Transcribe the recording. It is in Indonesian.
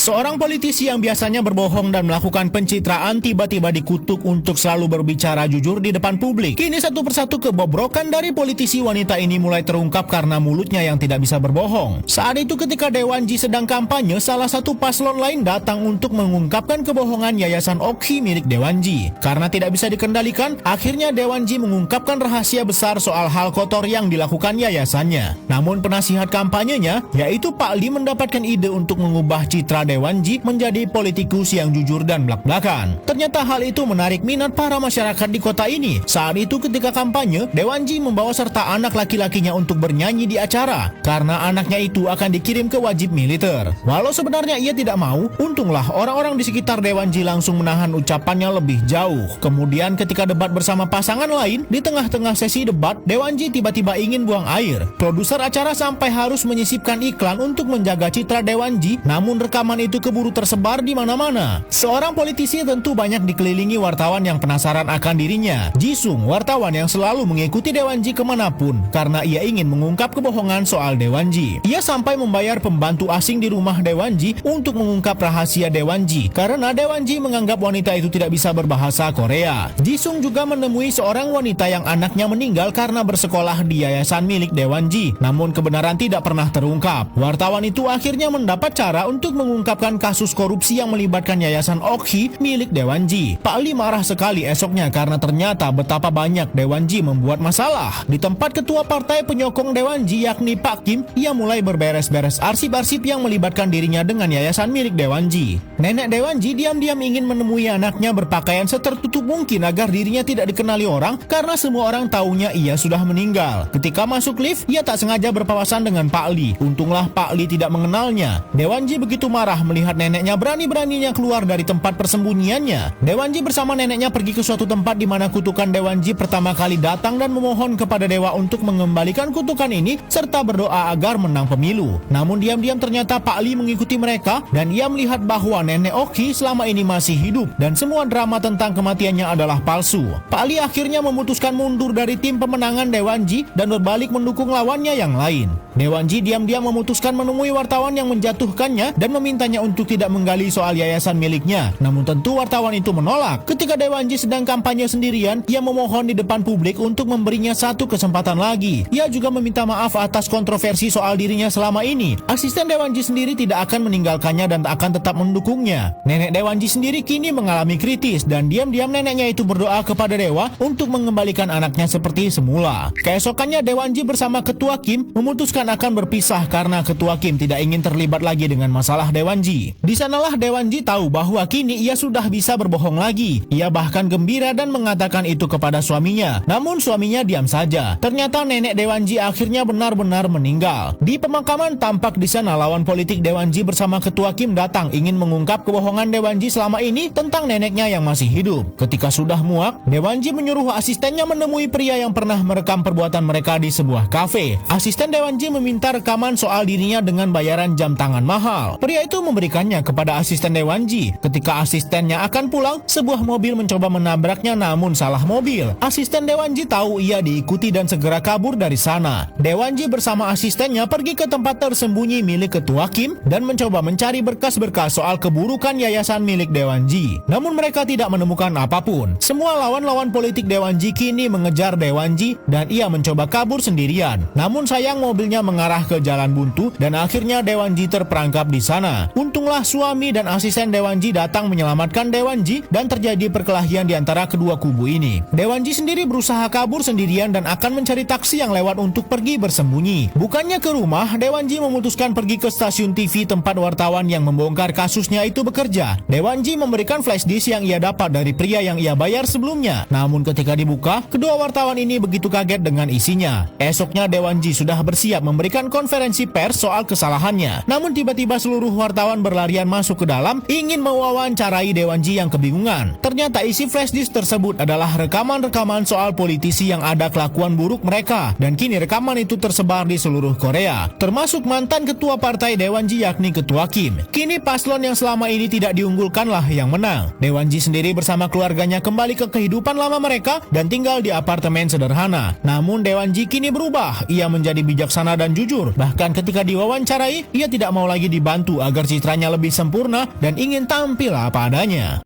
Seorang politisi yang biasanya berbohong dan melakukan pencitraan tiba-tiba dikutuk untuk selalu berbicara jujur di depan publik. Kini satu persatu kebobrokan dari politisi wanita ini mulai terungkap karena mulutnya yang tidak bisa berbohong. Saat itu ketika Dewanji sedang kampanye, salah satu paslon lain datang untuk mengungkapkan kebohongan Yayasan Oki milik Dewanji. Karena tidak bisa dikendalikan, akhirnya Dewanji mengungkapkan rahasia besar soal hal kotor yang dilakukan yayasannya. Namun penasihat kampanyenya, yaitu Pak Li, mendapatkan ide untuk mengubah citra Dewanji menjadi politikus yang jujur dan blak-blakan. Ternyata hal itu menarik minat para masyarakat di kota ini. Saat itu ketika kampanye, Dewanji membawa serta anak laki-lakinya untuk bernyanyi di acara, karena anaknya itu akan dikirim ke wajib militer. Walau sebenarnya ia tidak mau, untunglah orang-orang di sekitar Dewanji langsung menahan ucapannya lebih jauh. Kemudian ketika debat bersama pasangan lain, di tengah-tengah sesi debat, Dewanji tiba-tiba ingin buang air. Produser acara sampai harus menyisipkan iklan untuk menjaga citra Dewanji, namun rekaman itu keburu tersebar di mana-mana. Seorang politisi tentu banyak dikelilingi wartawan yang penasaran akan dirinya. Jisung, wartawan yang selalu mengikuti Dewanji kemanapun karena ia ingin mengungkap kebohongan soal Dewanji. Ia sampai membayar pembantu asing di rumah Dewanji untuk mengungkap rahasia Dewanji karena Dewanji menganggap wanita itu tidak bisa berbahasa Korea. Jisung juga menemui seorang wanita yang anaknya meninggal karena bersekolah di yayasan milik Dewanji, namun kebenaran tidak pernah terungkap. Wartawan itu akhirnya mendapat cara untuk mengungkapkan kasus korupsi yang melibatkan Yayasan Oki milik Dewanji. Pak Li marah sekali esoknya karena ternyata betapa banyak Dewanji membuat masalah. Di tempat ketua partai penyokong Dewanji yakni Pak Kim, ia mulai berberes-beres arsip-arsip yang melibatkan dirinya dengan yayasan milik Dewanji. Nenek Dewanji diam-diam ingin menemui anaknya berpakaian setertutup mungkin agar dirinya tidak dikenali orang karena semua orang tahunya ia sudah meninggal. Ketika masuk lift, ia tak sengaja berpapasan dengan Pak Li. Untunglah Pak Li tidak mengenalnya. Dewanji begitu marah melihat neneknya berani-beraninya keluar dari tempat persembunyiannya. Dewanji bersama neneknya pergi ke suatu tempat di mana kutukan Dewanji pertama kali datang dan memohon kepada dewa untuk mengembalikan kutukan ini serta berdoa agar menang pemilu. Namun diam-diam ternyata Pak Li mengikuti mereka dan ia melihat bahwa nenek Oki selama ini masih hidup dan semua drama tentang kematiannya adalah palsu. Pak Li akhirnya memutuskan mundur dari tim pemenangan Dewanji dan berbalik mendukung lawannya yang lain. Dewanji diam-diam memutuskan menemui wartawan yang menjatuhkannya dan memintanya untuk tidak menggali soal yayasan miliknya. Namun tentu wartawan itu menolak. Ketika Dewanji sedang kampanye sendirian, ia memohon di depan publik untuk memberinya satu kesempatan lagi. Ia juga meminta maaf atas kontroversi soal dirinya selama ini. Asisten Dewanji sendiri tidak akan meninggalkannya dan akan tetap mendukungnya. Nenek Dewanji sendiri kini mengalami kritis dan diam-diam neneknya itu berdoa kepada dewa untuk mengembalikan anaknya seperti semula. Keesokannya Dewanji bersama Ketua Kim memutuskan akan berpisah karena Ketua Kim tidak ingin terlibat lagi dengan masalah Dewanji. Di sanalah Dewanji tahu bahwa kini ia sudah bisa berbohong lagi. Ia bahkan gembira dan mengatakan itu kepada suaminya. Namun suaminya diam saja. Ternyata nenek Dewanji akhirnya benar-benar meninggal. Di pemakaman tampak di sana lawan politik Dewanji bersama Ketua Kim datang ingin mengungkap kebohongan Dewanji selama ini tentang neneknya yang masih hidup. Ketika sudah muak, Dewanji menyuruh asistennya menemui pria yang pernah merekam perbuatan mereka di sebuah kafe. Asisten Dewanji meminta rekaman soal dirinya dengan bayaran jam tangan mahal. Pria itu memberikannya kepada asisten Dewanji. Ketika asistennya akan pulang, sebuah mobil mencoba menabraknya namun salah mobil. Asisten Dewanji tahu ia diikuti dan segera kabur dari sana. Dewanji bersama asistennya pergi ke tempat tersembunyi milik Ketua Kim dan mencoba mencari berkas-berkas soal keburukan yayasan milik Dewanji. Namun mereka tidak menemukan apapun. Semua lawan-lawan politik Dewanji kini mengejar Dewanji dan ia mencoba kabur sendirian. Namun sayang mobilnya mengarah ke jalan buntu dan akhirnya Dewanji terperangkap di sana. Untunglah suami dan asisten Dewanji datang menyelamatkan Dewanji dan terjadi perkelahian di antara kedua kubu ini. Dewanji sendiri berusaha kabur sendirian dan akan mencari taksi yang lewat untuk pergi bersembunyi. Bukannya ke rumah, Dewanji memutuskan pergi ke stasiun TV tempat wartawan yang membongkar kasusnya itu bekerja. Dewanji memberikan flash disk yang ia dapat dari pria yang ia bayar sebelumnya. Namun ketika dibuka, kedua wartawan ini begitu kaget dengan isinya. Esoknya Dewanji sudah bersiap memberikan konferensi pers soal kesalahannya. Namun tiba-tiba seluruh wartawan berlarian masuk ke dalam ingin mewawancarai Dewanji yang kebingungan. Ternyata isi flash disk tersebut adalah rekaman-rekaman soal politisi yang ada kelakuan buruk mereka dan kini rekaman itu tersebar di seluruh Korea, termasuk mantan ketua partai Dewanji yakni Ketua Kim. Kini paslon yang selama ini tidak diunggulkanlah yang menang. Dewanji sendiri bersama keluarganya kembali ke kehidupan lama mereka dan tinggal di apartemen sederhana. Namun Dewanji kini berubah. Ia menjadi bijaksana dan jujur. Bahkan ketika diwawancarai, ia tidak mau lagi dibantu agar citranya lebih sempurna dan ingin tampil apa adanya.